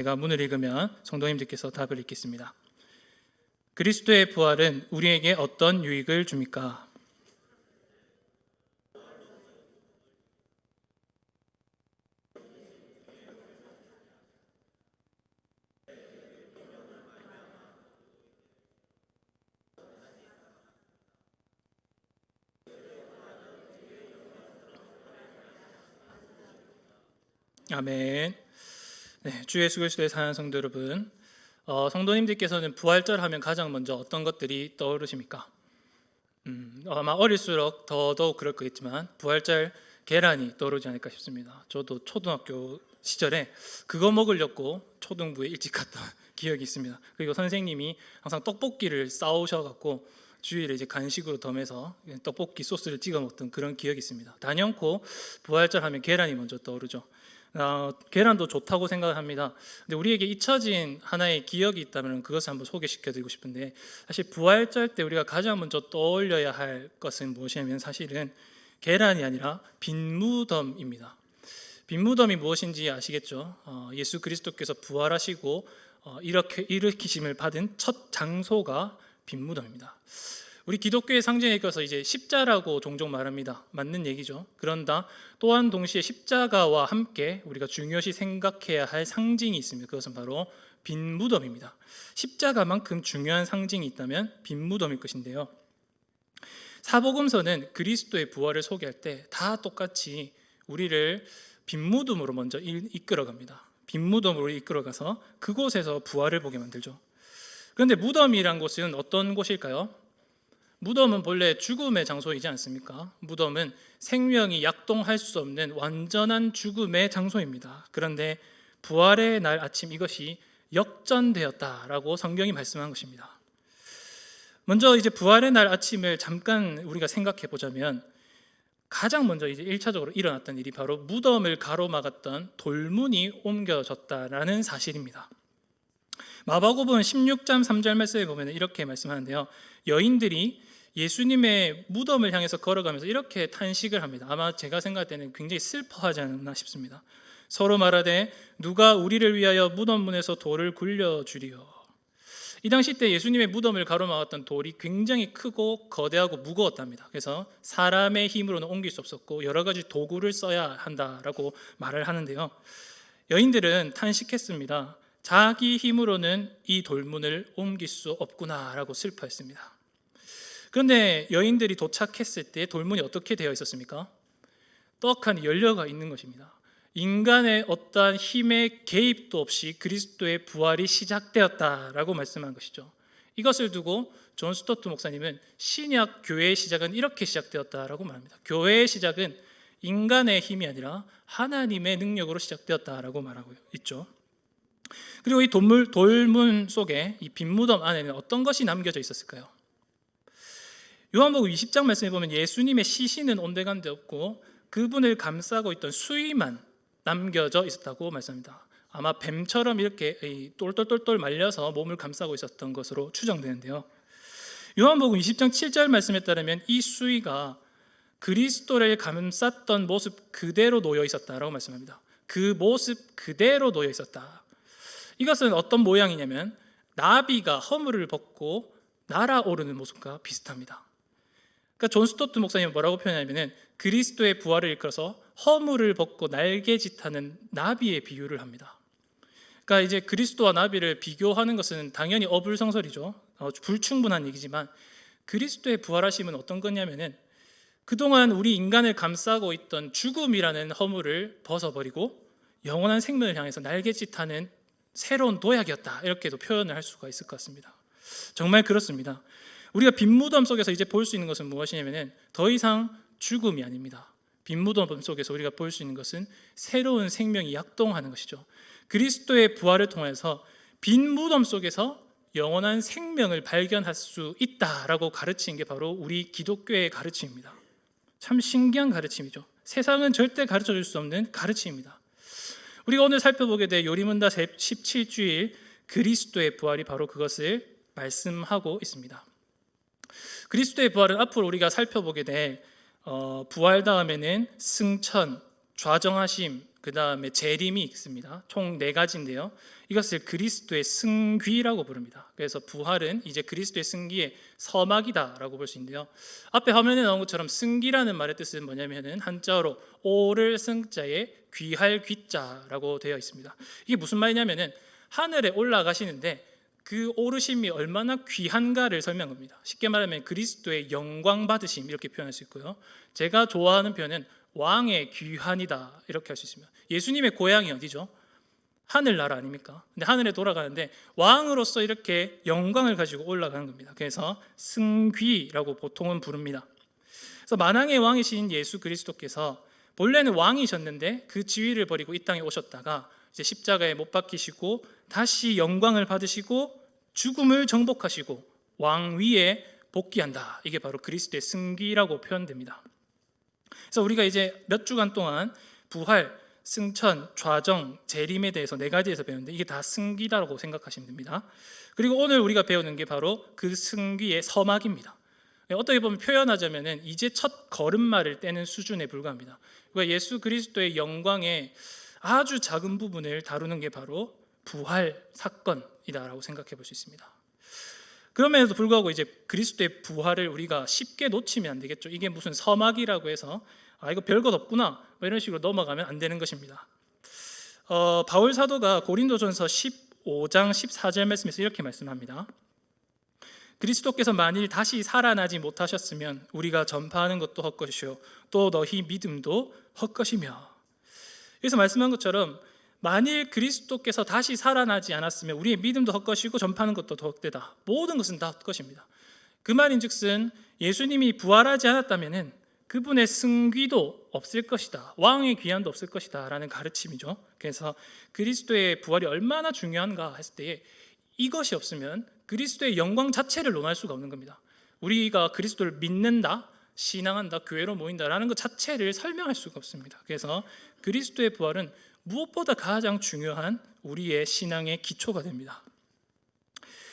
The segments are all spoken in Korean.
제가 문을 읽으면 성도님들께서 답을 읽겠습니다. 그리스도의 부활은 우리에게 어떤 유익을 줍니까? 아멘. 네, 주 예수 그리스도의 사랑하는 성도 여러분, 성도님들께서는 부활절 하면 가장 먼저 어떤 것들이 떠오르십니까? 아마 어릴수록 더더욱 그럴 거겠지만 부활절 계란이 떠오르지 않을까 싶습니다. 저도 초등학교 시절에 그거 먹으려고 초등부에 일찍 갔던 기억이 있습니다. 그리고 선생님이 항상 떡볶이를 싸우셔갖고 주일에 이제 간식으로 덤해서 떡볶이 소스를 찍어 먹던 그런 기억이 있습니다. 단연코 부활절 하면 계란이 먼저 떠오르죠. 계란도 좋다고 생각합니다. 근데 우리에게 잊혀진 하나의 기억이 있다면 그것을 한번 소개시켜드리고 싶은데, 사실 부활절 때 우리가 가장 먼저 떠올려야 할 것은 무엇이냐면 사실은 계란이 아니라 빈무덤입니다. 빈무덤이 무엇인지 아시겠죠? 예수 그리스도께서 부활하시고 이렇게 일으키심을 받은 첫 장소가 빈무덤입니다. 우리 기독교의 상징에 있어서 이제 십자라고 종종 말합니다. 맞는 얘기죠. 그런다 또한 동시에 십자가와 함께 우리가 중요시 생각해야 할 상징이 있습니다. 그것은 바로 빈무덤입니다. 십자가만큼 중요한 상징이 있다면 빈무덤일 것인데요. 사복음서는 그리스도의 부활을 소개할 때 다 똑같이 우리를 빈무덤으로 먼저 이끌어갑니다. 빈무덤으로 이끌어가서 그곳에서 부활을 보게 만들죠. 그런데 무덤이란 곳은 어떤 곳일까요? 무덤은 본래 죽음의 장소이지 않습니까? 무덤은 생명이 약동할 수 없는 완전한 죽음의 장소입니다. 그런데 부활의 날 아침 이것이 역전되었다라고 성경이 말씀한 것입니다. 먼저 이제 부활의 날 아침을 잠깐 우리가 생각해 보자면 가장 먼저 이제 1차적으로 일어났던 일이 바로 무덤을 가로막았던 돌문이 옮겨졌다라는 사실입니다. 마가복음 16장 3절 말씀에 보면 이렇게 말씀하는데요. 여인들이 예수님의 무덤을 향해서 걸어가면서 이렇게 탄식을 합니다. 아마 제가 생각할 때는 굉장히 슬퍼하지 않나 싶습니다. 서로 말하되 누가 우리를 위하여 무덤 문에서 돌을 굴려주리요. 이 당시 때 예수님의 무덤을 가로막았던 돌이 굉장히 크고 거대하고 무거웠답니다. 그래서 사람의 힘으로는 옮길 수 없었고 여러 가지 도구를 써야 한다라고 말을 하는데요. 여인들은 탄식했습니다. 자기 힘으로는 이 돌문을 옮길 수 없구나라고 슬퍼했습니다. 그런데 여인들이 도착했을 때 돌문이 어떻게 되어 있었습니까? 떡하니 열려가 있는 것입니다. 인간의 어떠한 힘의 개입도 없이 그리스도의 부활이 시작되었다라고 말씀한 것이죠. 이것을 두고 존 스토트 목사님은 신약 교회의 시작은 이렇게 시작되었다라고 말합니다. 교회의 시작은 인간의 힘이 아니라 하나님의 능력으로 시작되었다라고 말하고 있죠. 그리고 이 돌문 속에 이 빈무덤 안에는 어떤 것이 남겨져 있었을까요? 요한복음 20장 말씀에 보면 예수님의 시신은 온데간데 없고 그분을 감싸고 있던 수의만 남겨져 있었다고 말씀합니다. 아마 뱀처럼 이렇게 똘똘똘똘 말려서 몸을 감싸고 있었던 것으로 추정되는데요. 요한복음 20장 7절 말씀에 따르면 이 수의가 그리스도를 감쌌던 모습 그대로 놓여 있었다라고 말씀합니다. 그 모습 그대로 놓여 있었다. 이것은 어떤 모양이냐면 나비가 허물을 벗고 날아오르는 모습과 비슷합니다. 그러니까 존 스토트 목사님은 뭐라고 표현하냐면 그리스도의 부활을 일컬어서 허물을 벗고 날개짓하는 나비의 비유를 합니다. 그러니까 이제 그리스도와 나비를 비교하는 것은 당연히 어불성설이죠. 불충분한 얘기지만 그리스도의 부활하심은 어떤 거냐면은 그동안 우리 인간을 감싸고 있던 죽음이라는 허물을 벗어버리고 영원한 생명을 향해서 날개짓하는 새로운 도약이었다, 이렇게도 표현을 할 수가 있을 것 같습니다. 정말 그렇습니다. 우리가 빈무덤 속에서 이제 볼 수 있는 것은 무엇이냐면 더 이상 죽음이 아닙니다. 빈무덤 속에서 우리가 볼 수 있는 것은 새로운 생명이 약동하는 것이죠. 그리스도의 부활을 통해서 빈무덤 속에서 영원한 생명을 발견할 수 있다라고 가르치는 게 바로 우리 기독교의 가르침입니다. 참 신기한 가르침이죠. 세상은 절대 가르쳐줄 수 없는 가르침입니다. 우리가 오늘 살펴보게 될 요리문답 17주일 그리스도의 부활이 바로 그것을 말씀하고 있습니다. 그리스도의 부활은 앞으로 우리가 살펴보게 될 부활 다음에는 승천, 좌정하심, 그 다음에 재림이 있습니다. 총 4가지인데요. 이것을 그리스도의 승귀라고 부릅니다. 그래서 부활은 이제 그리스도의 승귀의 서막이다라고 볼 수 있는데요. 앞에 화면에 나온 것처럼 승귀라는 말의 뜻은 뭐냐면은 한자어로 오를 승자에 귀할 귀자라고 되어 있습니다. 이게 무슨 말이냐면은 하늘에 올라가시는데 그 오르심이 얼마나 귀한가를 설명합니다. 쉽게 말하면 그리스도의 영광 받으심 이렇게 표현할 수 있고요. 제가 좋아하는 표현은 왕의 귀환이다 이렇게 할 수 있습니다. 예수님의 고향이 어디죠? 하늘나라 아닙니까? 근데 하늘에 돌아가는데 왕으로서 이렇게 영광을 가지고 올라가는 겁니다. 그래서 승귀라고 보통은 부릅니다. 그래서 만왕의 왕이신 예수 그리스도께서 본래는 왕이셨는데 그 지위를 버리고 이 땅에 오셨다가 이제 십자가에 못 박히시고 다시 영광을 받으시고 죽음을 정복하시고 왕위에 복귀한다. 이게 바로 그리스도의 승귀라고 표현됩니다. 그래서 우리가 이제 몇 주간 동안 부활, 승천, 좌정, 재림에 대해서 4가지에서 배웠는데 이게 다 승귀라고 생각하시면 됩니다. 그리고 오늘 우리가 배우는 게 바로 그 승귀의 서막입니다. 어떻게 보면 표현하자면 이제 첫 걸음마를 떼는 수준에 불과합니다. 그러니까 예수 그리스도의 영광의 아주 작은 부분을 다루는 게 바로 부활 사건이다라고 생각해 볼 수 있습니다. 그럼에도 불구하고 이제 그리스도의 부활을 우리가 쉽게 놓치면 안 되겠죠. 이게 무슨 서막이라고 해서 이거 별것 없구나 이런 식으로 넘어가면 안 되는 것입니다. 바울 사도가 고린도전서 15장 14절 말씀에서 이렇게 말씀합니다. 그리스도께서 만일 다시 살아나지 못하셨으면 우리가 전파하는 것도 헛것이요 또 너희 믿음도 헛것이며. 여기서 말씀한 것처럼 만일 그리스도께서 다시 살아나지 않았으면 우리의 믿음도 헛것이고 전파하는 것도 헛되다. 모든 것은 다 헛것입니다. 그 말인즉슨 예수님이 부활하지 않았다면 그분의 승귀도 없을 것이다. 왕의 귀환도 없을 것이다 라는 가르침이죠. 그래서 그리스도의 부활이 얼마나 중요한가 했을 때에 이것이 없으면 그리스도의 영광 자체를 논할 수가 없는 겁니다. 우리가 그리스도를 믿는다, 신앙한다, 교회로 모인다라는 것 자체를 설명할 수가 없습니다. 그래서 그리스도의 부활은 무엇보다 가장 중요한 우리의 신앙의 기초가 됩니다.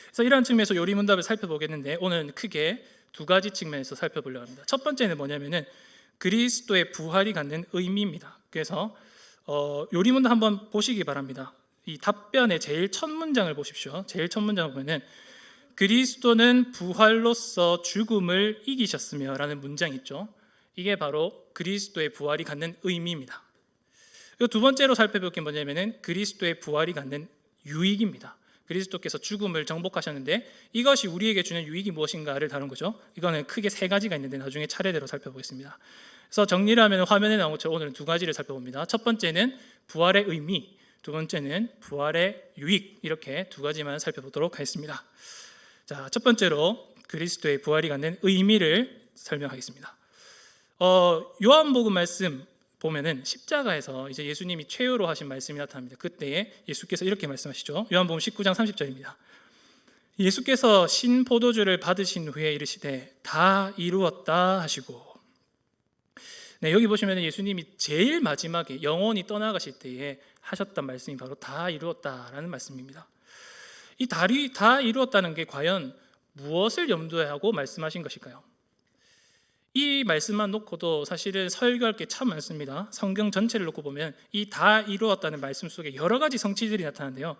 그래서 이러한 측면에서 요리문답을 살펴보겠는데 오늘은 크게 2가지 측면에서 살펴보려고 합니다. 첫 번째는 뭐냐면은 그리스도의 부활이 갖는 의미입니다. 그래서 요리문답 한번 보시기 바랍니다. 이 답변의 제일 첫 문장을 보십시오. 제일 첫 문장을 보면은 그리스도는 부활로서 죽음을 이기셨으며 라는 문장이 있죠. 이게 바로 그리스도의 부활이 갖는 의미입니다. 그리고 두 번째로 살펴볼 게 뭐냐면은 그리스도의 부활이 갖는 유익입니다. 그리스도께서 죽음을 정복하셨는데 이것이 우리에게 주는 유익이 무엇인가를 다룬 거죠. 이거는 크게 3가지가 있는데 나중에 차례대로 살펴보겠습니다. 그래서 정리를 하면 화면에 나온 것처럼 오늘은 2가지를 살펴봅니다. 첫 번째는 부활의 의미, 두 번째는 부활의 유익, 이렇게 2가지만 살펴보도록 하겠습니다. 자, 첫 번째로 그리스도의 부활이 갖는 의미를 설명하겠습니다. 요한복음 말씀 보면은 십자가에서 이제 예수님이 최후로 하신 말씀이 나타납니다. 그때에 예수께서 이렇게 말씀하시죠. 요한복음 19장 30절입니다. 예수께서 신 포도주를 받으신 후에 이르시되 다 이루었다 하시고. 네, 여기 보시면 예수님이 제일 마지막에 영원히 떠나가실 때에 하셨던 말씀이 바로 다 이루었다라는 말씀입니다. 이 다 이루었다는 게 과연 무엇을 염두에 하고 말씀하신 것일까요? 이 말씀만 놓고도 사실은 설교할 게 참 많습니다. 성경 전체를 놓고 보면 이 다 이루었다는 말씀 속에 여러 가지 성취들이 나타나는데요.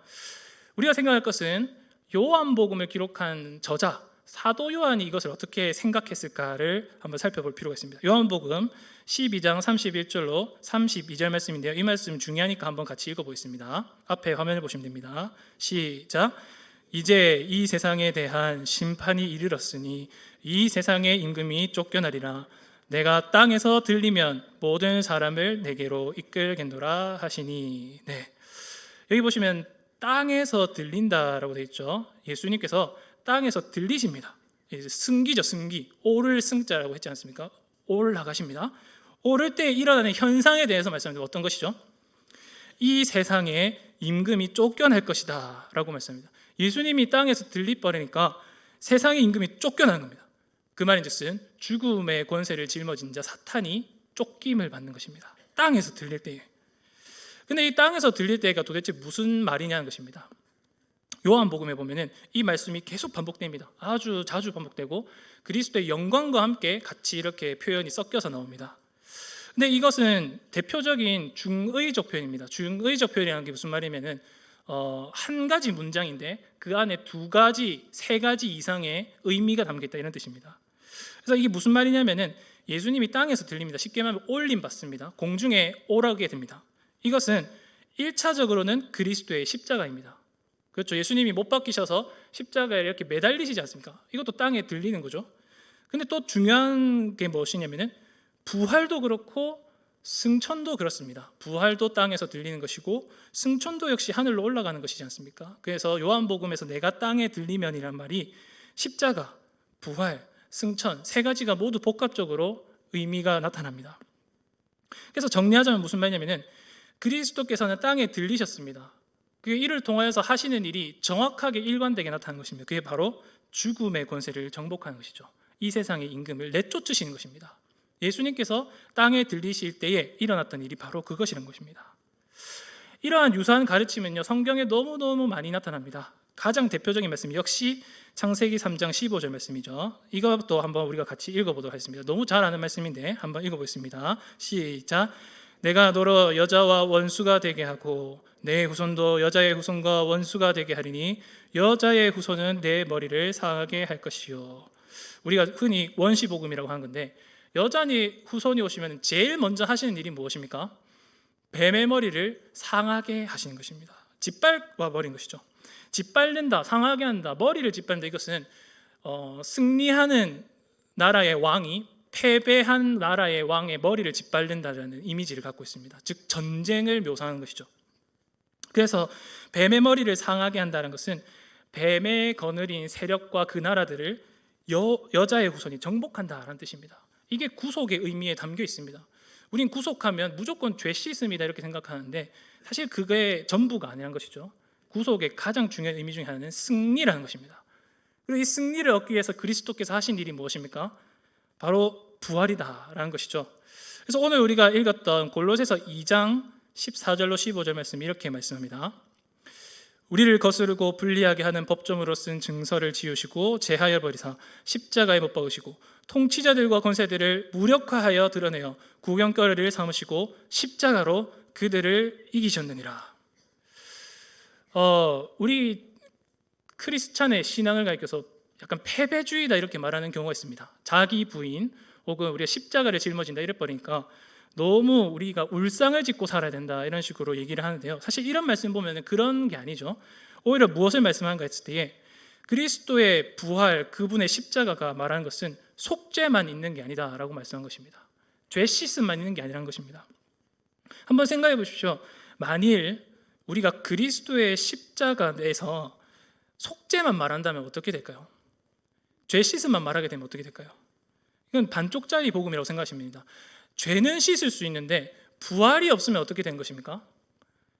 우리가 생각할 것은 요한복음을 기록한 저자 사도 요한이 이것을 어떻게 생각했을까를 한번 살펴볼 필요가 있습니다. 요한복음 12장 31절로 32절 말씀인데요. 이 말씀 중요하니까 한번 같이 읽어보겠습니다. 앞에 화면을 보시면 됩니다. 시작. 이제 이 세상에 대한 심판이 이르렀으니 이 세상의 임금이 쫓겨나리라. 내가 땅에서 들리면 모든 사람을 내게로 이끌겠노라 하시니. 네, 여기 보시면 땅에서 들린다라고 되어 있죠. 예수님께서 땅에서 들리십니다. 승기죠, 승기. 오를 승자라고 했지 않습니까? 올라가십니다. 오를 때 일어나는 현상에 대해서 말씀합니다. 어떤 것이죠? 이 세상에 임금이 쫓겨날 것이다 라고 말씀합니다. 예수님이 땅에서 들리버리니까 세상의 임금이 쫓겨나는 겁니다. 그 말인즉슨 죽음의 권세를 짊어진 자 사탄이 쫓김을 받는 것입니다. 땅에서 들릴 때에. 근데 이 땅에서 들릴 때가 도대체 무슨 말이냐는 것입니다. 요한복음에 보면은 이 말씀이 계속 반복됩니다. 아주 자주 반복되고 그리스도의 영광과 함께 같이 이렇게 표현이 섞여서 나옵니다. 근데 이것은 대표적인 중의적 표현입니다. 중의적 표현이라는 게 무슨 말이면은 한 가지 문장인데 그 안에 두 가지, 세 가지 이상의 의미가 담겨 있다 이런 뜻입니다. 그래서 이게 무슨 말이냐면은 예수님이 땅에서 들립니다. 쉽게 말하면 올림 받습니다. 공중에 오르게 됩니다. 이것은 1차적으로는 그리스도의 십자가입니다. 그렇죠. 예수님이 못 박히셔서 십자가에 이렇게 매달리시지 않습니까? 이것도 땅에 들리는 거죠. 근데 또 중요한 게 무엇이냐면은 부활도 그렇고 승천도 그렇습니다. 부활도 땅에서 들리는 것이고 승천도 역시 하늘로 올라가는 것이지 않습니까? 그래서 요한복음에서 내가 땅에 들리면이란 말이 십자가, 부활, 승천 세 가지가 모두 복합적으로 의미가 나타납니다. 그래서 정리하자면 무슨 말이냐면은 그리스도께서는 땅에 들리셨습니다. 그 이를 통하여서 하시는 일이 정확하게 일관되게 나타나는 것입니다. 그게 바로 죽음의 권세를 정복하는 것이죠. 이 세상의 임금을 내쫓으시는 것입니다. 예수님께서 땅에 들리실 때에 일어났던 일이 바로 그것이란 것입니다. 이러한 유사한 가르침은요, 성경에 너무너무 많이 나타납니다. 가장 대표적인 말씀 역시 창세기 3장 15절 말씀이죠. 이것도 한번 우리가 같이 읽어보도록 하겠습니다. 너무 잘 아는 말씀인데 한번 읽어보겠습니다. 시작. 내가 너로 여자와 원수가 되게 하고 내 후손도 여자의 후손과 원수가 되게 하리니 여자의 후손은 내 머리를 상하게 할 것이요. 우리가 흔히 원시복음이라고 하는 건데 여자의 후손이 오시면 제일 먼저 하시는 일이 무엇입니까? 뱀의 머리를 상하게 하시는 것입니다. 짓밟아 버린 것이죠. 짓밟는다, 상하게 한다, 머리를 짓밟는다. 이것은 승리하는 나라의 왕이 패배한 나라의 왕의 머리를 짓밟는다라는 이미지를 갖고 있습니다. 즉 전쟁을 묘사하는 것이죠. 그래서 뱀의 머리를 상하게 한다는 것은 뱀의 거느린 세력과 그 나라들을 여자의 후손이 정복한다라는 뜻입니다. 이게 구속의 의미에 담겨 있습니다. 우린 구속하면 무조건 죄 씻음이다 이렇게 생각하는데 사실 그게 전부가 아니란 것이죠. 구속의 가장 중요한 의미 중에 하나는 승리라는 것입니다. 그리고 이 승리를 얻기 위해서 그리스도께서 하신 일이 무엇입니까? 바로 부활이다라는 것이죠. 그래서 오늘 우리가 읽었던 골로새서 2장 14절로 15절 말씀 이렇게 말씀합니다. 우리를 거스르고 불리하게 하는 법정으로 쓴 증서를 지우시고 제하여 버리사 십자가에 못 박으시고 통치자들과 권세들을 무력화하여 드러내어 구경거리를 삼으시고 십자가로 그들을 이기셨느니라. 우리 크리스찬의 신앙을 가리켜서 약간 패배주의다 이렇게 말하는 경우가 있습니다. 자기 부인 혹은 우리가 십자가를 짊어진다 이래 버리니까 너무 우리가 울상을 짓고 살아야 된다 이런 식으로 얘기를 하는데요. 사실 이런 말씀 보면 그런 게 아니죠. 오히려 무엇을 말씀하는가 했을 때에 그리스도의 부활, 그분의 십자가가 말하는 것은 속죄만 있는 게 아니다라고 말씀한 것입니다. 죄 씻음만 있는 게 아니라는 것입니다. 한번 생각해 보십시오. 만일 우리가 그리스도의 십자가에서 속죄만 말한다면 어떻게 될까요? 죄 씻음만 말하게 되면 어떻게 될까요? 이건 반쪽짜리 복음이라고 생각하십니다. 죄는 씻을 수 있는데 부활이 없으면 어떻게 된 것입니까?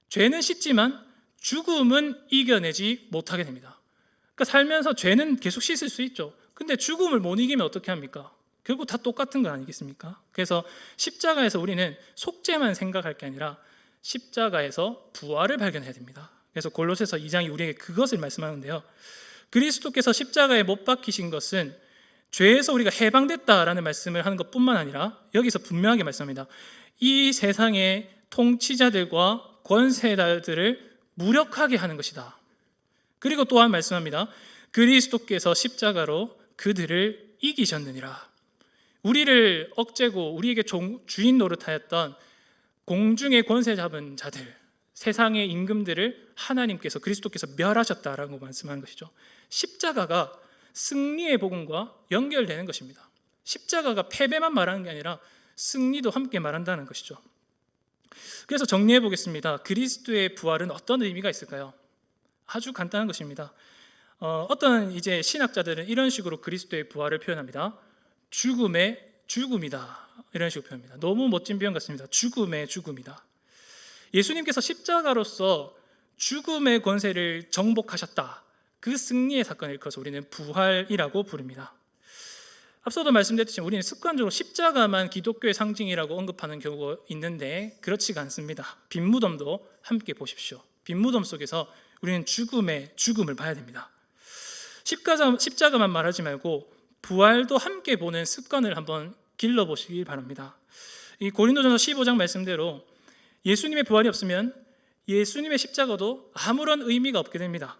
죄는 씻지만 죽음은 이겨내지 못하게 됩니다. 그러니까 살면서 죄는 계속 씻을 수 있죠. 근데 죽음을 못 이기면 어떻게 합니까? 결국 다 똑같은 거 아니겠습니까? 그래서 십자가에서 우리는 속죄만 생각할 게 아니라 십자가에서 부활을 발견해야 됩니다. 그래서 골로새서 2장이 우리에게 그것을 말씀하는데요. 그리스도께서 십자가에 못 박히신 것은 죄에서 우리가 해방됐다라는 말씀을 하는 것뿐만 아니라 여기서 분명하게 말씀합니다. 이 세상의 통치자들과 권세자들을 무력하게 하는 것이다. 그리고 또한 말씀합니다. 그리스도께서 십자가로 그들을 이기셨느니라. 우리를 억제고 우리에게 주인 노릇하였던 공중의 권세 잡은 자들, 세상의 임금들을 하나님께서 그리스도께서 멸하셨다라고 말씀하는 것이죠. 십자가가 승리의 복음과 연결되는 것입니다. 십자가가 패배만 말하는 게 아니라 승리도 함께 말한다는 것이죠. 그래서 정리해 보겠습니다. 그리스도의 부활은 어떤 의미가 있을까요? 아주 간단한 것입니다. 어떤 이제 신학자들은 이런 식으로 그리스도의 부활을 표현합니다. 죽음의 죽음이다. 이런 식으로 표현합니다. 너무 멋진 표현 같습니다. 죽음의 죽음이다. 예수님께서 십자가로서 죽음의 권세를 정복하셨다. 그 승리의 사건을 일컬어서 우리는 부활이라고 부릅니다. 앞서도 말씀드렸듯이 우리는 습관적으로 십자가만 기독교의 상징이라고 언급하는 경우가 있는데 그렇지가 않습니다. 빈무덤도 함께 보십시오. 빈무덤 속에서 우리는 죽음의 죽음을 봐야 됩니다. 십자가만 말하지 말고 부활도 함께 보는 습관을 한번 길러보시길 바랍니다. 이 고린도전서 15장 말씀대로 예수님의 부활이 없으면 예수님의 십자가도 아무런 의미가 없게 됩니다.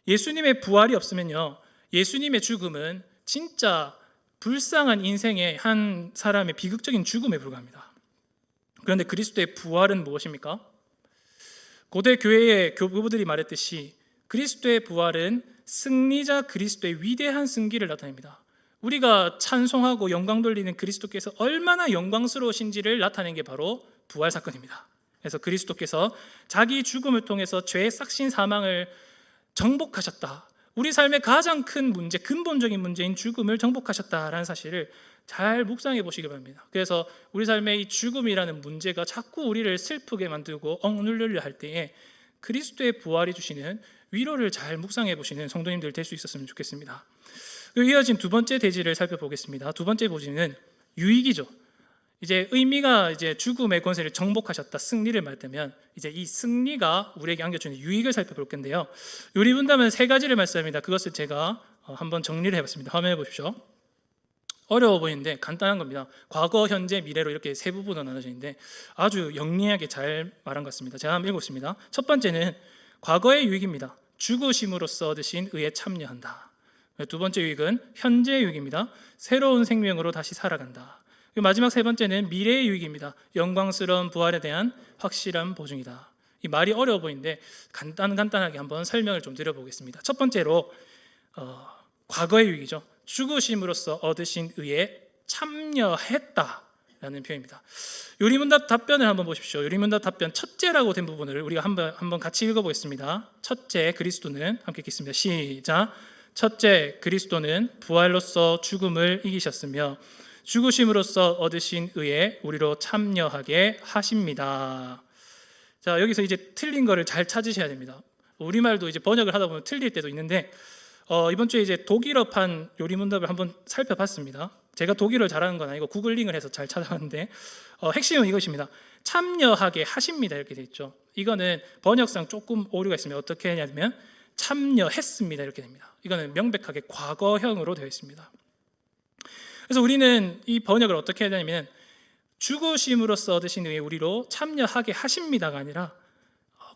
예수님의 부활이 없으면요, 예수님의 죽음은 진짜 불쌍한 인생의 한 사람의 비극적인 죽음에 불과합니다. 그런데 그리스도의 부활은 무엇입니까? 고대 교회의 교부들이 말했듯이 그리스도의 부활은 승리자 그리스도의 위대한 승기를 나타냅니다. 우리가 찬송하고 영광 돌리는 그리스도께서 얼마나 영광스러우신지를 나타낸 게 바로 부활 사건입니다. 그래서 그리스도께서 자기 죽음을 통해서 죄의 싹신 사망을 정복하셨다. 우리 삶의 가장 큰 문제, 근본적인 문제인 죽음을 정복하셨다라는 사실을 잘 묵상해 보시기 바랍니다. 그래서 우리 삶의 이 죽음이라는 문제가 자꾸 우리를 슬프게 만들고 억눌리려 할 때에 그리스도의 부활이 주시는 위로를 잘 묵상해 보시는 성도님들 될 수 있었으면 좋겠습니다. 이어진 두 번째 대지를 살펴보겠습니다. 두 번째 보지는 유익이죠. 이제 의미가 이제 죽음의 권세를 정복하셨다, 승리를 말하면 이제 이 승리가 우리에게 안겨주는 유익을 살펴볼 건데요. 요리 분담은 세 가지를 말씀합니다. 그것을 제가 한번 정리를 해봤습니다. 화면에 보십시오. 어려워 보이는데 간단한 겁니다. 과거, 현재, 미래로 이렇게 세 부분으로 나눠지는데 아주 영리하게 잘 말한 것 같습니다. 제가 한번 읽어보겠습니다. 첫 번째는 과거의 유익입니다. 죽으심으로써 얻으신 의에 참여한다. 두 번째 유익은 현재의 유익입니다. 새로운 생명으로 다시 살아간다. 마지막 세 번째는 미래의 유익입니다. 영광스러운 부활에 대한 확실한 보증이다. 이 말이 어려워 보이는데 간단하게 한번 설명을 좀 드려보겠습니다. 첫 번째로 과거의 유익이죠. 죽으심으로써 얻으신 의에 참여했다라는 표현입니다. 요리문답 답변을 한번 보십시오. 요리문답 답변 첫째라고 된 부분을 우리가 한번 같이 읽어보겠습니다. 첫째, 그리스도는, 함께 읽겠습니다. 시작. 첫째, 그리스도는 부활로써 죽음을 이기셨으며 죽으심으로써 얻으신 의에 우리로 참여하게 하십니다. 자, 여기서 이제 틀린 거를 잘 찾으셔야 됩니다. 우리말도 이제 번역을 하다 보면 틀릴 때도 있는데 이번 주에 이제 독일어판 요리문답을 한번 살펴봤습니다. 제가 독일어를 잘하는 건 아니고 구글링을 해서 잘 찾아봤는데 핵심은 이것입니다. 참여하게 하십니다 이렇게 되어 있죠. 이거는 번역상 조금 오류가 있으면 어떻게 하냐면 참여했습니다 이렇게 됩니다. 이거는 명백하게 과거형으로 되어 있습니다. 그래서 우리는 이 번역을 어떻게 해야 되냐면 죽으심으로써 얻으신 의에 우리로 참여하게 하십니다가 아니라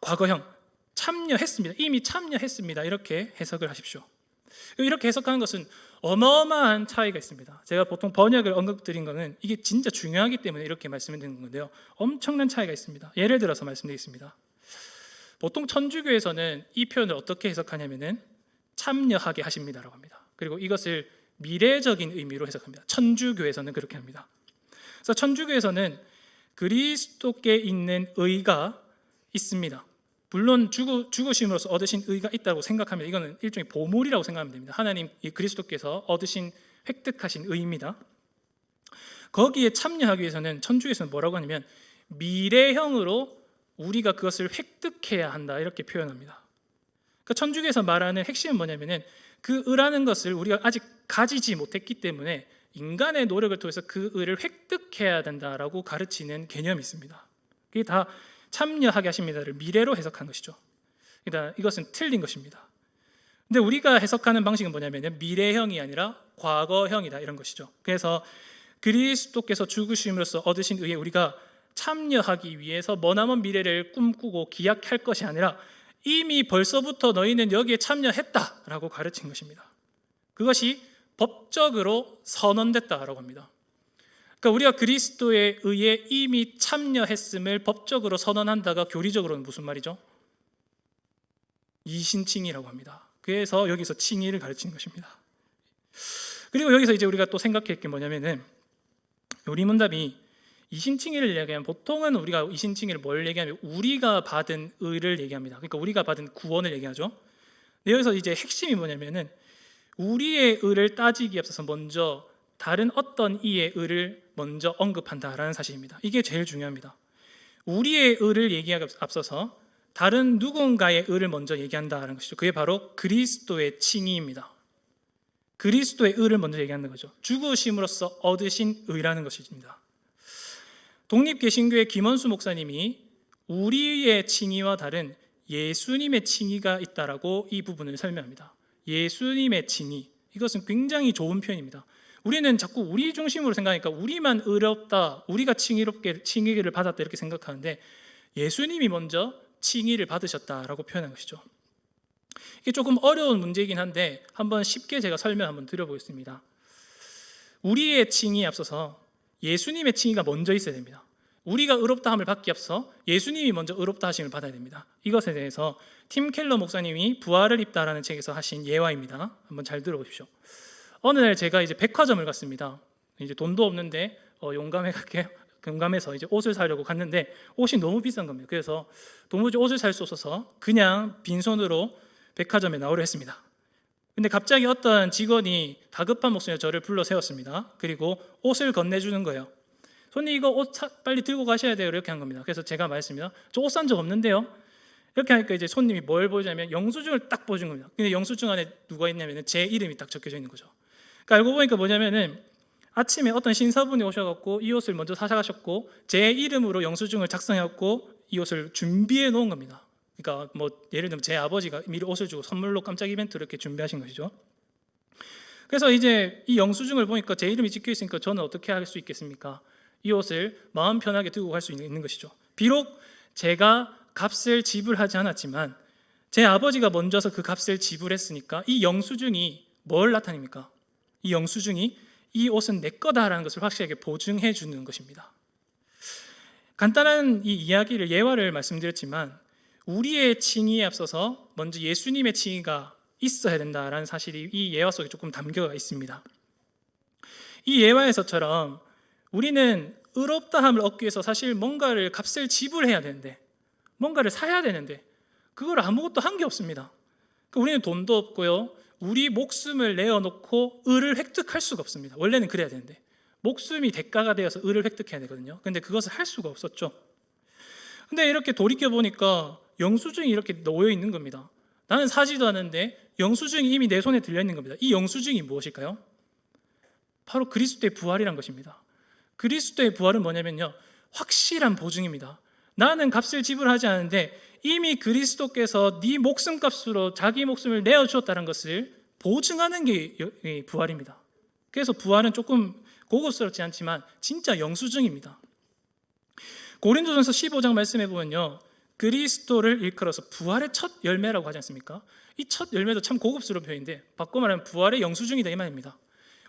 과거형 참여했습니다. 이미 참여했습니다. 이렇게 해석을 하십시오. 이렇게 해석하는 것은 어마어마한 차이가 있습니다. 제가 보통 번역을 언급드린 것은 이게 진짜 중요하기 때문에 이렇게 말씀드리는 건데요. 엄청난 차이가 있습니다. 예를 들어서 말씀드리겠습니다. 보통 천주교에서는 이 표현을 어떻게 해석하냐면은 참여하게 하십니다라고 합니다. 그리고 이것을 미래적인 의미로 해석합니다. 천주교에서는 그렇게 합니다. 그래서 천주교에서는 그리스도께 있는 의가 있습니다. 물론 죽으심으로써 얻으신 의가 있다고 생각하면 이거는 일종의 보물이라고 생각하면 됩니다. 하나님 그리스도께서 얻으신 획득하신 의입니다. 거기에 참여하기 위해서는 천주교에서는 뭐라고 하냐면 미래형으로 우리가 그것을 획득해야 한다 이렇게 표현합니다. 그러니까 천주교에서 말하는 핵심은 뭐냐면은 그 의라는 것을 우리가 아직 가지지 못했기 때문에 인간의 노력을 통해서 그 의를 획득해야 된다라고 가르치는 개념이 있습니다. 그게 다 참여하게 하십니다를 미래로 해석한 것이죠. 그러니까 이것은 틀린 것입니다. 근데 우리가 해석하는 방식은 뭐냐면 미래형이 아니라 과거형이다 이런 것이죠. 그래서 그리스도께서 죽으심으로써 얻으신 의에 우리가 참여하기 위해서 머나먼 미래를 꿈꾸고 기약할 것이 아니라 이미 벌써부터 너희는 여기에 참여했다라고 가르친 것입니다. 그것이 법적으로 선언됐다라고 합니다. 그러니까 우리가 그리스도의 의에 이미 참여했음을 법적으로 선언한다가 교리적으로는 무슨 말이죠? 이신칭의라고 합니다. 그래서 여기서 칭의를 가르치는 것입니다. 그리고 여기서 이제 우리가 또 생각할 게 뭐냐면은 요리문답이 이신칭의를 얘기하면 보통은 우리가 이신칭의를 뭘 얘기하면 우리가 받은 의를 얘기합니다. 그러니까 우리가 받은 구원을 얘기하죠. 근데 여기서 이제 핵심이 뭐냐면은 우리의 의를 따지기에 앞서서 먼저 다른 어떤 이의 의를 먼저 언급한다라는 사실입니다. 이게 제일 중요합니다. 우리의 의를 얘기하기 앞서서 다른 누군가의 의를 먼저 얘기한다는 것이죠. 그게 바로 그리스도의 칭의입니다. 그리스도의 의를 먼저 얘기하는 거죠. 죽으심으로써 얻으신 의라는 것입니다. 독립개신교의 김원수 목사님이 우리의 칭의와 다른 예수님의 칭의가 있다라고 이 부분을 설명합니다. 예수님의 칭의, 이것은 굉장히 좋은 표현입니다. 우리는 자꾸 우리 중심으로 생각하니까 우리만 의롭다, 우리가 칭의를 받았다 이렇게 생각하는데 예수님이 먼저 칭의를 받으셨다라고 표현한 것이죠. 이게 조금 어려운 문제이긴 한데 한번 쉽게 제가 설명 한번 드려보겠습니다. 우리의 칭의에 앞서서 예수님의 칭의가 먼저 있어야 됩니다. 우리가 의롭다함을 받기 앞서 예수님이 먼저 의롭다 하심을 받아야 됩니다. 이것에 대해서 팀 켈러 목사님이 부활을 입다라는 책에서 하신 예화입니다. 한번 잘 들어보십시오. 어느 날 제가 이제 백화점을 갔습니다. 이제 돈도 없는데 용감해서 이제 옷을 사려고 갔는데 옷이 너무 비싼 겁니다. 그래서 도무지 옷을 살 수 없어서 그냥 빈손으로 백화점에 나오려 했습니다. 근데 갑자기 어떤 직원이 다급한 목소리로 저를 불러 세웠습니다. 그리고 옷을 건네주는 거예요. 손님 이거 옷 빨리 들고 가셔야 돼요. 이렇게 한 겁니다. 그래서 제가 말했습니다. 저 옷 산 적 없는데요. 이렇게 하니까 이제 손님이 뭘 보여주냐면 영수증을 딱 보여준 겁니다. 근데 영수증 안에 누가 있냐면 제 이름이 딱 적혀져 있는 거죠. 그러니까 알고 보니까 뭐냐면은 아침에 어떤 신사분이 오셔갖고 이 옷을 먼저 사셔가셨고 제 이름으로 영수증을 작성해갖고 이 옷을 준비해 놓은 겁니다. 그러니까 뭐 예를 들면 제 아버지가 미리 옷을 주고 선물로 깜짝 이벤트를 이렇게 준비하신 것이죠. 그래서 이제 이 영수증을 보니까 제 이름이 찍혀 있으니까 저는 어떻게 할 수 있겠습니까? 이 옷을 마음 편하게 들고 갈 수 있는 것이죠. 비록 제가 값을 지불하지 않았지만 제 아버지가 먼저서 그 값을 지불했으니까 이 영수증이 뭘 나타냅니까? 이 영수증이 이 옷은 내 거다라는 것을 확실하게 보증해 주는 것입니다. 간단한 이 이야기를 예화를 말씀드렸지만 우리의 칭의에 앞서서 먼저 예수님의 칭의가 있어야 된다라는 사실이 이 예화 속에 조금 담겨 있습니다. 이 예화에서처럼 우리는 의롭다함을 얻기 위해서 사실 뭔가를 값을 지불해야 되는데 뭔가를 사야 되는데 그걸 아무것도 한 게 없습니다. 우리는 돈도 없고요. 우리 목숨을 내어놓고 의를 획득할 수가 없습니다. 원래는 그래야 되는데 목숨이 대가가 되어서 의를 획득해야 되거든요. 근데 그것을 할 수가 없었죠. 근데 이렇게 돌이켜보니까 영수증이 이렇게 놓여 있는 겁니다. 나는 사지도 않은데 영수증이 이미 내 손에 들려 있는 겁니다. 이 영수증이 무엇일까요? 바로 그리스도의 부활이란 것입니다. 그리스도의 부활은 뭐냐면요, 확실한 보증입니다. 나는 값을 지불하지 않은데 이미 그리스도께서 네 목숨값으로 자기 목숨을 내어주었다는 것을 보증하는 게 부활입니다. 그래서 부활은 조금 고급스럽지 않지만 진짜 영수증입니다. 고린도전서 15장 말씀해 보면요, 그리스도를 일컬어서 부활의 첫 열매라고 하지 않습니까? 이 첫 열매도 참 고급스러운 표현인데 바꿔 말하면 부활의 영수증이다 이 말입니다.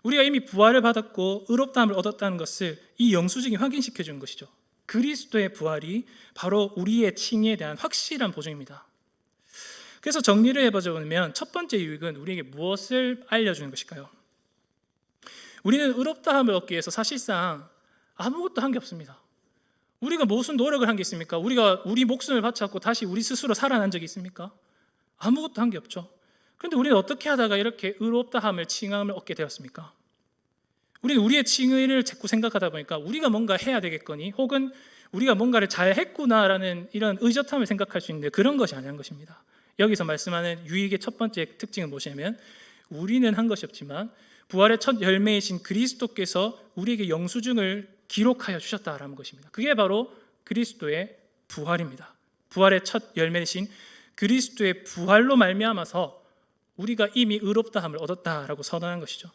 우리가 이미 부활을 받았고 의롭다함을 얻었다는 것을 이 영수증이 확인시켜 주는 것이죠. 그리스도의 부활이 바로 우리의 칭의에 대한 확실한 보증입니다. 그래서 정리를 해보자면 첫 번째 유익은 우리에게 무엇을 알려주는 것일까요? 우리는 의롭다함을 얻기 위해서 사실상 아무것도 한 게 없습니다. 우리가 무슨 노력을 한 게 있습니까? 우리가 우리 목숨을 바쳤고 다시 우리 스스로 살아난 적이 있습니까? 아무것도 한 게 없죠. 그런데 우리는 어떻게 하다가 이렇게 의롭다함을 칭함을 얻게 되었습니까? 우리는 우리의 칭의를 자꾸 생각하다 보니까 우리가 뭔가 해야 되겠거니 혹은 우리가 뭔가를 잘 했구나라는 이런 의젓함을 생각할 수 있는데 그런 것이 아니란 것입니다. 여기서 말씀하는 유익의 첫 번째 특징은 무엇이냐면 우리는 한 것이 없지만 부활의 첫 열매이신 그리스도께서 우리에게 영수증을 기록하여 주셨다라는 것입니다. 그게 바로 그리스도의 부활입니다. 부활의 첫 열매이신 그리스도의 부활로 말미암아서 우리가 이미 의롭다함을 얻었다라고 선언한 것이죠.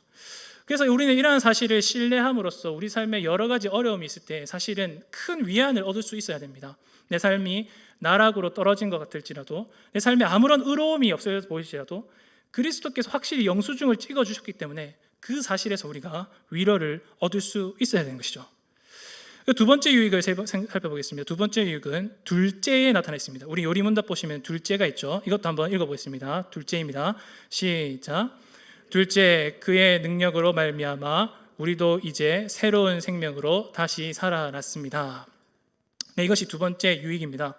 그래서 우리는 이러한 사실을 신뢰함으로써 우리 삶에 여러 가지 어려움이 있을 때 사실은 큰 위안을 얻을 수 있어야 됩니다. 내 삶이 나락으로 떨어진 것 같을지라도 내 삶에 아무런 의로움이 없어 보일지라도 그리스도께서 확실히 영수증을 찍어주셨기 때문에 그 사실에서 우리가 위로를 얻을 수 있어야 되는 것이죠. 두 번째 유익을 살펴보겠습니다. 두 번째 유익은 둘째에 나타나 있습니다. 우리 요리문답 보시면 둘째가 있죠. 이것도 한번 읽어보겠습니다. 둘째입니다. 시작. 둘째, 그의 능력으로 말미암아 우리도 이제 새로운 생명으로 다시 살아났습니다. 네, 이것이 두 번째 유익입니다.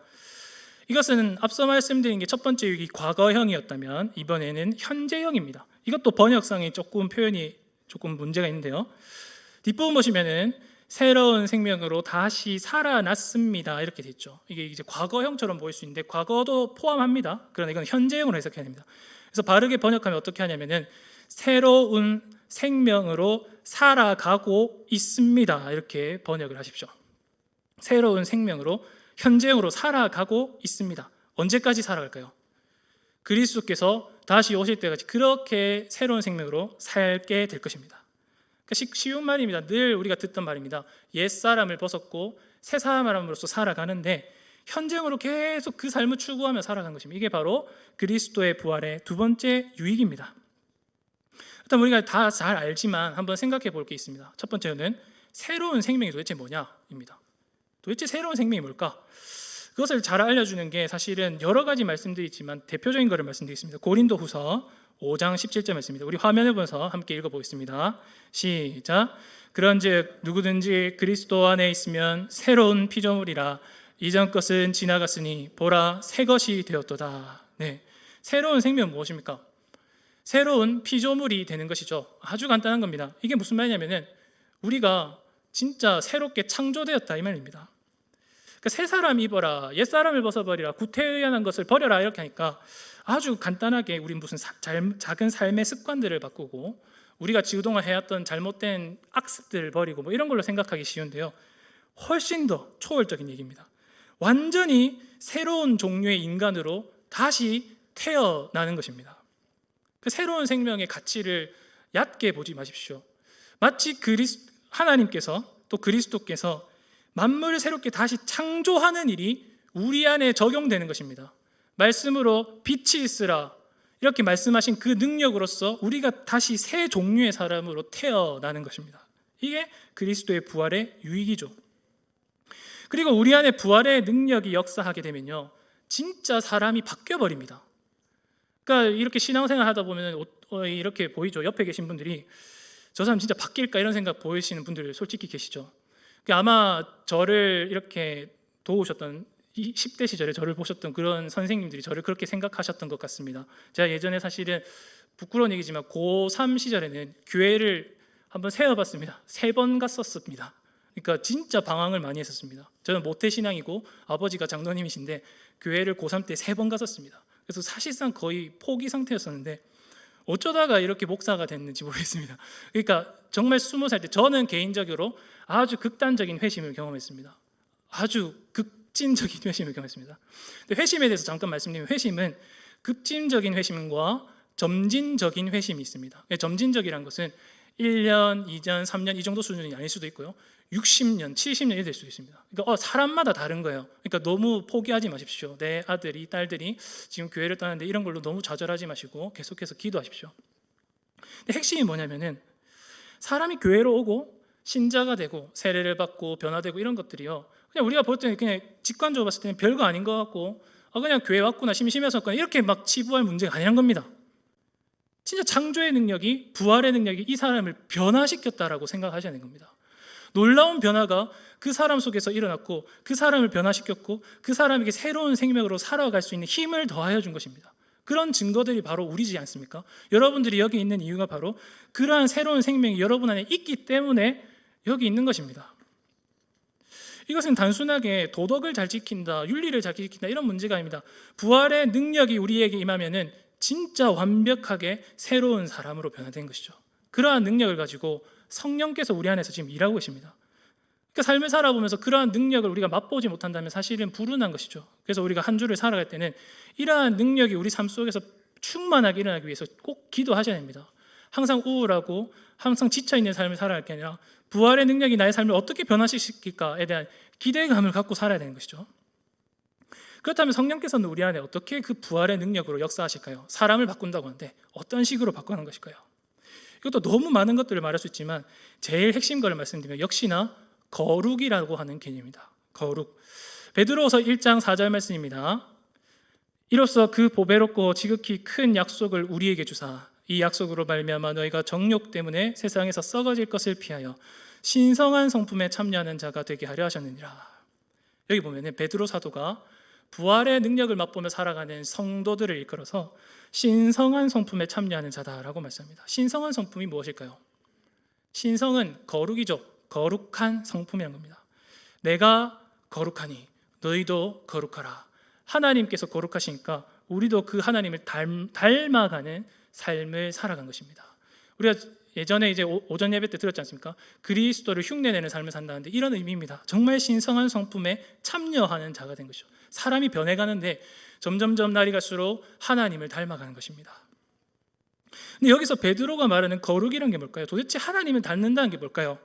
이것은 앞서 말씀드린 게 첫 번째 유익이 과거형이었다면 이번에는 현재형입니다. 이것도 번역상에 조금 표현이 조금 문제가 있는데요. 뒷부분 보시면은 새로운 생명으로 다시 살아났습니다 이렇게 되어 있죠. 이게 이제 과거형처럼 보일 수 있는데 과거도 포함합니다. 그러나 이건 현재형으로 해석해야 됩니다. 그래서 바르게 번역하면 어떻게 하냐면은 새로운 생명으로 살아가고 있습니다 이렇게 번역을 하십시오. 새로운 생명으로 현재형으로 살아가고 있습니다. 언제까지 살아갈까요? 그리스도께서 다시 오실 때까지 그렇게 새로운 생명으로 살게 될 것입니다. 쉬운 말입니다. 늘 우리가 듣던 말입니다. 옛사람을 벗었고 새 사람으로서 살아가는데 현장으로 계속 그 삶을 추구하며 살아간 것입니다. 이게 바로 그리스도의 부활의 두 번째 유익입니다. 일단 우리가 다 잘 알지만 한번 생각해 볼 게 있습니다. 첫 번째는 새로운 생명이 도대체 뭐냐입니다. 도대체 새로운 생명이 뭘까? 그것을 잘 알려주는 게 사실은 여러 가지 말씀들이 있지만 대표적인 것을 말씀드리겠습니다. 고린도후서 5장 17절 말씀입니다. 우리 화면을 보면서 함께 읽어보겠습니다. 시작. 그런즉 누구든지 그리스도 안에 있으면 새로운 피조물이라 이전 것은 지나갔으니 보라 새 것이 되었도다. 네, 새로운 생명은 무엇입니까? 새로운 피조물이 되는 것이죠. 아주 간단한 겁니다. 이게 무슨 말이냐면은 우리가 진짜 새롭게 창조되었다 이 말입니다. 그러니까 새 사람 입어라, 옛 사람을 벗어버리라, 구태의연한 것을 버려라 이렇게 하니까 아주 간단하게 우리 무슨 작은 삶의 습관들을 바꾸고 우리가 그동안 해왔던 잘못된 악습들을 버리고 뭐 이런 걸로 생각하기 쉬운데요. 훨씬 더 초월적인 얘기입니다. 완전히 새로운 종류의 인간으로 다시 태어나는 것입니다. 그 새로운 생명의 가치를 얕게 보지 마십시오. 마치 하나님께서 또 그리스도께서 만물을 새롭게 다시 창조하는 일이 우리 안에 적용되는 것입니다. 말씀으로 빛이 있으라 이렇게 말씀하신 그 능력으로서 우리가 다시 새 종류의 사람으로 태어나는 것입니다. 이게 그리스도의 부활의 유익이죠. 그리고 우리 안에 부활의 능력이 역사하게 되면요, 진짜 사람이 바뀌어 버립니다. 그러니까 이렇게 신앙생활 하다 보면 이렇게 보이죠. 옆에 계신 분들이 저 사람 진짜 바뀔까 이런 생각 보이시는 분들 솔직히 계시죠. 아마 저를 이렇게 도우셨던 10대 시절에 저를 보셨던 그런 선생님들이 저를 그렇게 생각하셨던 것 같습니다. 제가 예전에 사실은 부끄러운 얘기지만 고3 시절에는 교회를 한번 세어봤습니다. 3번 갔었습니다. 그러니까 진짜 방황을 많이 했었습니다. 저는 모태신앙이고 아버지가 장로님이신데 교회를 고3 때 3번 갔었습니다. 그래서 사실상 거의 포기 상태였었는데 어쩌다가 이렇게 목사가 됐는지 모르겠습니다. 그러니까 정말 20살 때 저는 개인적으로 아주 극단적인 회심을 경험했습니다. 아주 급진적인 회심을 경험했습니다. 근데 회심에 대해서 잠깐 말씀드리면 회심은 급진적인 회심과 점진적인 회심이 있습니다. 점진적이라는 것은 1년, 2년, 3년 이 정도 수준이 아닐 수도 있고요. 60년, 70년이 될 수도 있습니다. 그러니까 사람마다 다른 거예요. 그러니까 너무 포기하지 마십시오. 내 아들이, 딸들이 지금 교회를 떠나는데 이런 걸로 너무 좌절하지 마시고 계속해서 기도하십시오. 근데 핵심이 뭐냐면은 사람이 교회로 오고 신자가 되고 세례를 받고 변화되고 이런 것들이요, 그냥 우리가 볼 때는 그냥 직관적으로 봤을 때는 별거 아닌 것 같고 그냥 교회 왔구나 심심해서 왔구나 이렇게 막 치부할 문제가 아니란 겁니다. 진짜 창조의 능력이, 부활의 능력이 이 사람을 변화시켰다라고 생각하셔야 되는 겁니다. 놀라운 변화가 그 사람 속에서 일어났고 그 사람을 변화시켰고 그 사람에게 새로운 생명으로 살아갈 수 있는 힘을 더하여 준 것입니다. 그런 증거들이 바로 우리지 않습니까? 여러분들이 여기 있는 이유가 바로 그러한 새로운 생명이 여러분 안에 있기 때문에 여기 있는 것입니다. 이것은 단순하게 도덕을 잘 지킨다, 윤리를 잘 지킨다 이런 문제가 아닙니다. 부활의 능력이 우리에게 임하면은 진짜 완벽하게 새로운 사람으로 변화된 것이죠. 그러한 능력을 가지고 성령께서 우리 안에서 지금 일하고 계십니다. 그러니까 삶을 살아보면서 그러한 능력을 우리가 맛보지 못한다면 사실은 불운한 것이죠. 그래서 우리가 한 주를 살아갈 때는 이러한 능력이 우리 삶 속에서 충만하게 일어나기 위해서 꼭 기도하셔야 됩니다. 항상 우울하고 항상 지쳐있는 삶을 살아갈 게 아니라 부활의 능력이 나의 삶을 어떻게 변화시킬까에 대한 기대감을 갖고 살아야 되는 것이죠. 그렇다면 성령께서는 우리 안에 어떻게 그 부활의 능력으로 역사하실까요? 사람을 바꾼다고 하는데 어떤 식으로 바꾸는 것일까요? 이것도 너무 많은 것들을 말할 수 있지만 제일 핵심 거를 말씀드리면 역시나 거룩이라고 하는 개념입니다. 거룩. 베드로후서 1장 4절 말씀입니다. 이로써 그 보배롭고 지극히 큰 약속을 우리에게 주사 이 약속으로 말미암아 너희가 정욕 때문에 세상에서 썩어질 것을 피하여 신성한 성품에 참여하는 자가 되게 하려 하셨느니라. 여기 보면은 베드로 사도가 부활의 능력을 맛보며 살아가는 성도들을 이끌어서 신성한 성품에 참여하는 자다라고 말씀합니다. 신성한 성품이 무엇일까요? 신성은 거룩이죠. 거룩한 성품이라는 겁니다. 내가 거룩하니 너희도 거룩하라. 하나님께서 거룩하시니까 우리도 그 하나님을 닮아가는 삶을 살아간 것입니다. 우리가 예전에 이제 오전 예배 때 들었지 않습니까? 그리스도를 흉내내는 삶을 산다는데 이런 의미입니다. 정말 신성한 성품에 참여하는 자가 된 것이죠. 사람이 변해가는데 점점점 날이 갈수록 하나님을 닮아가는 것입니다. 근데 여기서 베드로가 말하는 거룩이란 게 뭘까요? 도대체 하나님을 닮는다는 게 뭘까요?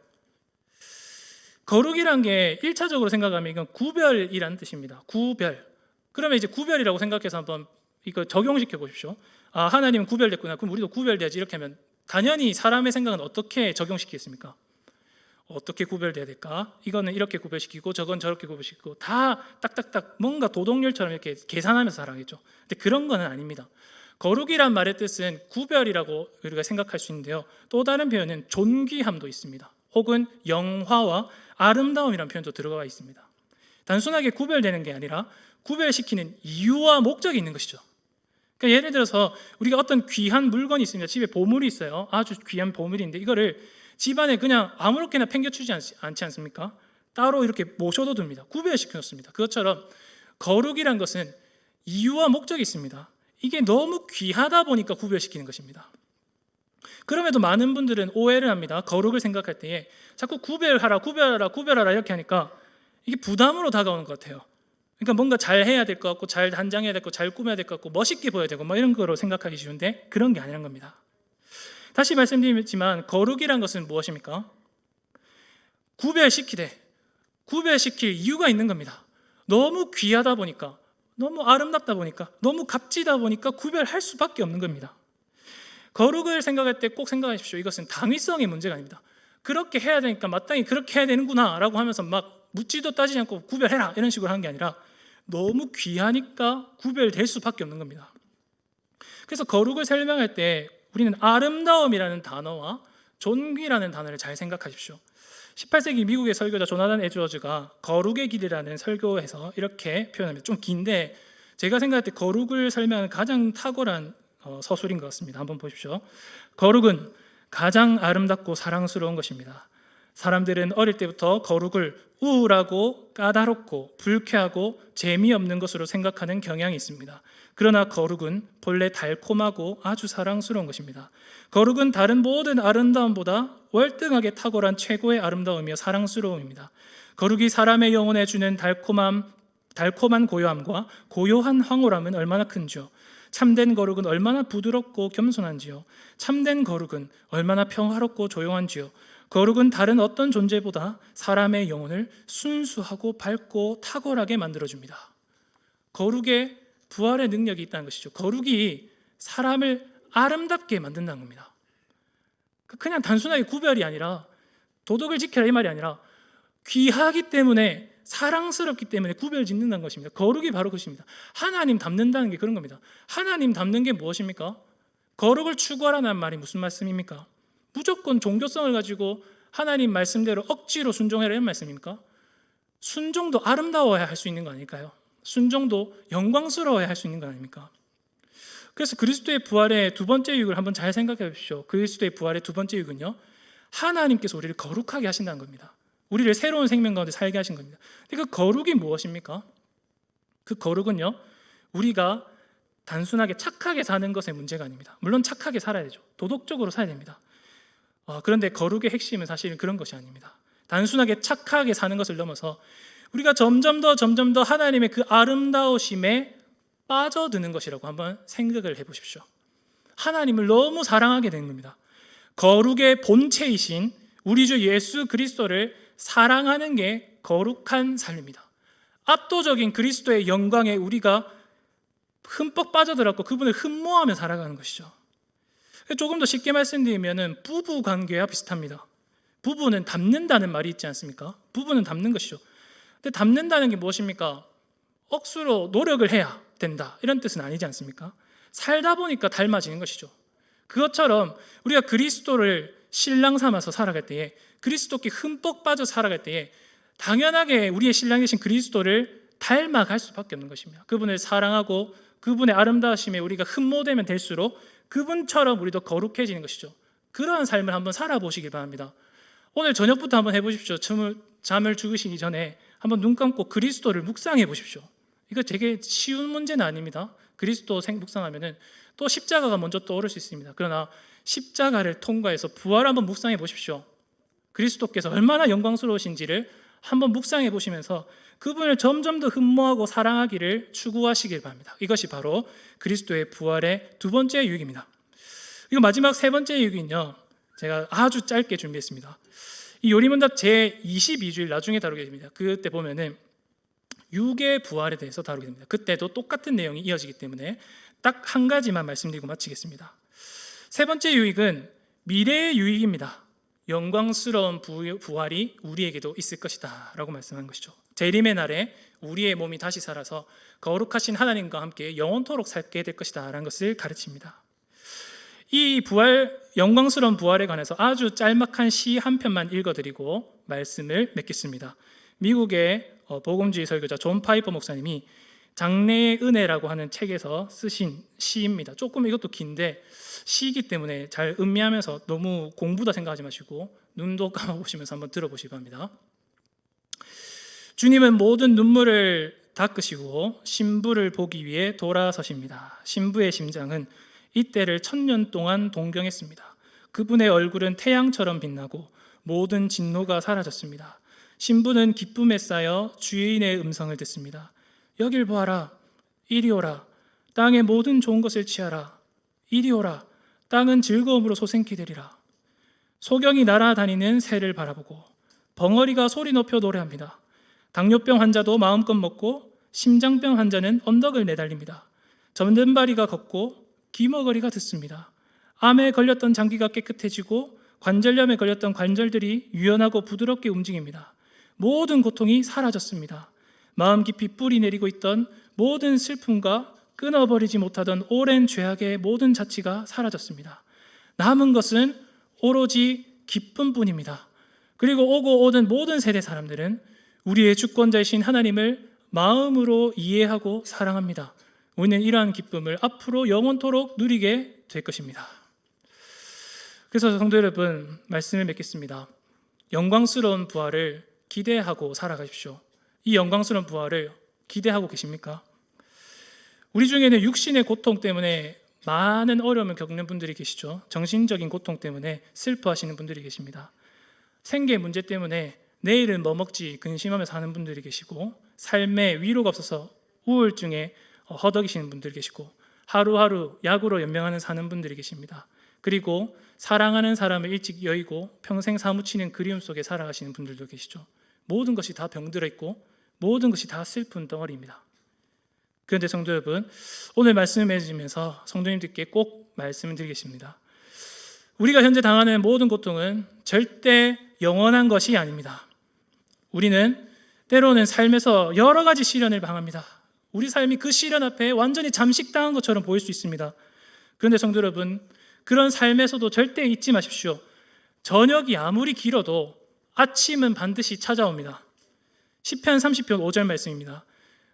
거룩이란 게 1차적으로 생각하면 이건 구별이라는 뜻입니다. 구별. 그러면 이제 구별이라고 생각해서 한번 이거 적용시켜 보십시오. 아, 하나님은 구별됐구나. 그럼 우리도 구별돼야지. 이렇게 하면 당연히 사람의 생각은 어떻게 적용시키겠습니까? 어떻게 구별돼야 될까? 이거는 이렇게 구별시키고 저건 저렇게 구별시키고 다 딱딱딱 뭔가 도덕률처럼 이렇게 계산하면서 살아가겠죠. 근데 그런 거는 아닙니다. 거룩이란 말의 뜻은 구별이라고 우리가 생각할 수 있는데요. 또 다른 표현은 존귀함도 있습니다. 혹은 영화와 아름다움이라는 표현도 들어가 있습니다. 단순하게 구별되는 게 아니라 구별시키는 이유와 목적이 있는 것이죠. 그러니까 예를 들어서 우리가 어떤 귀한 물건이 있습니다. 집에 보물이 있어요. 아주 귀한 보물인데 이거를 집안에 그냥 아무렇게나 팽겨치지 않지 않습니까? 따로 이렇게 모셔도 둡니다. 구별시켜 놓습니다. 그것처럼 거룩이란 것은 이유와 목적이 있습니다. 이게 너무 귀하다 보니까 구별시키는 것입니다. 그럼에도 많은 분들은 오해를 합니다. 거룩을 생각할 때에 자꾸 구별하라 이렇게 하니까 이게 부담으로 다가오는 것 같아요. 그러니까 뭔가 잘 해야 될 것 같고 잘 단장해야 될 것 같고 잘 꾸며야 될 것 같고 멋있게 보여야 되고 뭐 이런 거로 생각하기 쉬운데 그런 게 아니란 겁니다. 다시 말씀드리지만 거룩이란 것은 무엇입니까? 구별시킬 이유가 있는 겁니다. 너무 귀하다 보니까, 너무 아름답다 보니까, 너무 값지다 보니까 구별할 수밖에 없는 겁니다. 거룩을 생각할 때 꼭 생각하십시오. 이것은 당위성의 문제가 아닙니다. 그렇게 해야 되니까 마땅히 그렇게 해야 되는구나 라고 하면서 막 묻지도 따지지 않고 구별해라 이런 식으로 하는 게 아니라 너무 귀하니까 구별될 수밖에 없는 겁니다. 그래서 거룩을 설명할 때 우리는 아름다움이라는 단어와 존귀라는 단어를 잘 생각하십시오. 18세기 미국의 설교자 조나단 에드워즈가 거룩의 길이라는 설교에서 이렇게 표현합니다. 좀 긴데 제가 생각할 때 거룩을 설명하는 가장 탁월한 서술인 것 같습니다. 한번 보십시오. 거룩은 가장 아름답고 사랑스러운 것입니다. 사람들은 어릴 때부터 거룩을 우울하고 까다롭고 불쾌하고 재미없는 것으로 생각하는 경향이 있습니다. 그러나 거룩은 본래 달콤하고 아주 사랑스러운 것입니다. 거룩은 다른 모든 아름다움보다 월등하게 탁월한 최고의 아름다움이며 사랑스러움입니다. 거룩이 사람의 영혼에 주는 달콤한 고요함과 고요한 황홀함은 얼마나 큰지요. 참된 거룩은 얼마나 부드럽고 겸손한지요. 참된 거룩은 얼마나 평화롭고 조용한지요. 거룩은 다른 어떤 존재보다 사람의 영혼을 순수하고 밝고 탁월하게 만들어줍니다. 거룩에 부활의 능력이 있다는 것이죠. 거룩이 사람을 아름답게 만든다는 겁니다. 그냥 단순하게 구별이 아니라 도덕을 지켜라 이 말이 아니라 귀하기 때문에 사랑스럽기 때문에 구별 짓는다는 것입니다. 거룩이 바로 그것입니다. 하나님 닮는다는 게 그런 겁니다. 하나님 닮는 게 무엇입니까? 거룩을 추구하라는 말이 무슨 말씀입니까? 무조건 종교성을 가지고 하나님 말씀대로 억지로 순종해라 이런 말씀입니까? 순종도 아름다워야 할 수 있는 거 아닐까요? 순종도 영광스러워야 할 수 있는 거 아닙니까? 그래서 그리스도의 부활의 두 번째 유익을 한번 잘 생각해 보십시오. 그리스도의 부활의 두 번째 유익은요, 하나님께서 우리를 거룩하게 하신다는 겁니다. 우리를 새로운 생명 가운데 살게 하신 겁니다. 근데 그 거룩이 무엇입니까? 그 거룩은요, 우리가 단순하게 착하게 사는 것의 문제가 아닙니다. 물론 착하게 살아야 되죠. 도덕적으로 살아야 됩니다. 그런데 거룩의 핵심은 사실은 그런 것이 아닙니다. 단순하게 착하게 사는 것을 넘어서 우리가 점점 더 하나님의 그 아름다우심에 빠져드는 것이라고 한번 생각을 해보십시오. 하나님을 너무 사랑하게 되는 겁니다. 거룩의 본체이신 우리 주 예수 그리스도를 사랑하는 게 거룩한 삶입니다. 압도적인 그리스도의 영광에 우리가 흠뻑 빠져들었고 그분을 흠모하며 살아가는 것이죠. 조금 더 쉽게 말씀드리면 부부 관계와 비슷합니다. 부부는 닮는다는 말이 있지 않습니까? 부부는 닮는 것이죠. 근데 닮는다는 게 무엇입니까? 억수로 노력을 해야 된다 이런 뜻은 아니지 않습니까? 살다 보니까 닮아지는 것이죠. 그것처럼 우리가 그리스도를 신랑 삼아서 살아갈 때에, 그리스도께 흠뻑 빠져 살아갈 때에 당연하게 우리의 신랑 되신 그리스도를 닮아갈 수밖에 없는 것입니다. 그분을 사랑하고 그분의 아름다우심에 우리가 흠모되면 될수록 그분처럼 우리도 거룩해지는 것이죠. 그러한 삶을 한번 살아보시길 바랍니다. 오늘 저녁부터 한번 해보십시오. 잠을 죽으시기 전에 한번 눈 감고 그리스도를 묵상해 보십시오. 이거 되게 쉬운 문제는 아닙니다. 그리스도 묵상하면은 또 십자가가 먼저 떠오를 수 있습니다. 그러나 십자가를 통과해서 부활 한번 묵상해 보십시오. 그리스도께서 얼마나 영광스러우신지를 한번 묵상해 보시면서 그분을 점점 더 흠모하고 사랑하기를 추구하시길 바랍니다. 이것이 바로 그리스도의 부활의 두 번째 유익입니다. 이거 마지막 세 번째 유익은요, 제가 아주 짧게 준비했습니다. 이 요리문답 제 22주일 나중에 다루게 됩니다. 그때 보면은 육의 부활에 대해서 다루게 됩니다. 그때도 똑같은 내용이 이어지기 때문에 딱 한 가지만 말씀드리고 마치겠습니다. 세 번째 유익은 미래의 유익입니다. 영광스러운 부활이 우리에게도 있을 것이다 라고 말씀한 것이죠. 재림의 날에 우리의 몸이 다시 살아서 거룩하신 하나님과 함께 영원토록 살게 될 것이다 라는 것을 가르칩니다. 이 부활, 영광스러운 부활에 관해서 아주 짤막한 시 한 편만 읽어드리고 말씀을 맺겠습니다. 미국의 복음주의 설교자 존 파이퍼 목사님이 장래의 은혜라고 하는 책에서 쓰신 시입니다. 조금 이것도 긴데 시이기 때문에 잘 음미하면서 너무 공부다 생각하지 마시고 눈도 감아보시면서 한번 들어보시기 바랍니다. 주님은 모든 눈물을 닦으시고 신부를 보기 위해 돌아서십니다. 신부의 심장은 이때를 1000년 동안 동경했습니다. 그분의 얼굴은 태양처럼 빛나고 모든 진노가 사라졌습니다. 신부는 기쁨에 쌓여 주인의 음성을 듣습니다. 여길 보아라, 이리 오라, 땅의 모든 좋은 것을 취하라, 이리 오라, 땅은 즐거움으로 소생케 되리라. 소경이 날아다니는 새를 바라보고 벙어리가 소리 높여 노래합니다. 당뇨병 환자도 마음껏 먹고 심장병 환자는 언덕을 내달립니다. 점든바리가 걷고 귀머거리가 듣습니다. 암에 걸렸던 장기가 깨끗해지고 관절염에 걸렸던 관절들이 유연하고 부드럽게 움직입니다. 모든 고통이 사라졌습니다. 마음 깊이 뿌리 내리고 있던 모든 슬픔과 끊어버리지 못하던 오랜 죄악의 모든 자취가 사라졌습니다. 남은 것은 오로지 기쁨뿐입니다. 그리고 오고 오는 모든 세대 사람들은 우리의 주권자이신 하나님을 마음으로 이해하고 사랑합니다. 우리는 이러한 기쁨을 앞으로 영원토록 누리게 될 것입니다. 그래서 성도 여러분, 말씀을 맺겠습니다. 영광스러운 부활을 기대하고 살아가십시오. 이 영광스러운 부활을 기대하고 계십니까? 우리 중에는 육신의 고통 때문에 많은 어려움을 겪는 분들이 계시죠. 정신적인 고통 때문에 슬퍼하시는 분들이 계십니다. 생계 문제 때문에 내일은 뭐 먹지 근심하며 사는 분들이 계시고, 삶에 위로가 없어서 우울증에 허덕이시는 분들이 계시고, 하루하루 약으로 연명하는 사는 분들이 계십니다. 그리고 사랑하는 사람을 일찍 여의고 평생 사무치는 그리움 속에 살아가시는 분들도 계시죠. 모든 것이 다 병들어 있고 모든 것이 다 슬픈 덩어리입니다. 그런데 성도 여러분, 오늘 말씀을 맺으면서 성도님들께 꼭 말씀을 드리겠습니다. 우리가 현재 당하는 모든 고통은 절대 영원한 것이 아닙니다. 우리는 때로는 삶에서 여러 가지 시련을 당합니다. 우리 삶이 그 시련 앞에 완전히 잠식당한 것처럼 보일 수 있습니다. 그런데 성도 여러분, 그런 삶에서도 절대 잊지 마십시오. 저녁이 아무리 길어도 아침은 반드시 찾아옵니다. 시편 30편 5절 말씀입니다.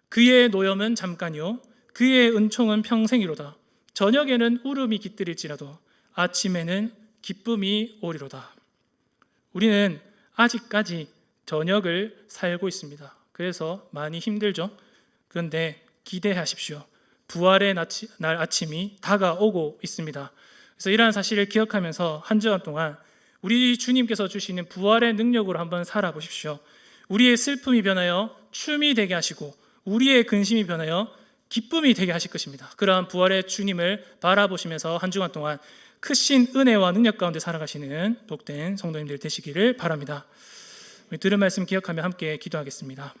그의 노염은 잠깐이요 그의 은총은 평생이로다. 저녁에는 울음이 깃들일지라도 아침에는 기쁨이 오리로다. 우리는 아직까지 저녁을 살고 있습니다. 그래서 많이 힘들죠. 그런데 기대하십시오. 부활의 날 아침이 다가오고 있습니다. 그래서 이러한 사실을 기억하면서 한 주간 동안 우리 주님께서 주시는 부활의 능력으로 한번 살아보십시오. 우리의 슬픔이 변하여 춤이 되게 하시고 우리의 근심이 변하여 기쁨이 되게 하실 것입니다. 그러한 부활의 주님을 바라보시면서 한 주간 동안 크신 은혜와 능력 가운데 살아가시는 복된 성도님들 되시기를 바랍니다. 우리 들은 말씀 기억하며 함께 기도하겠습니다.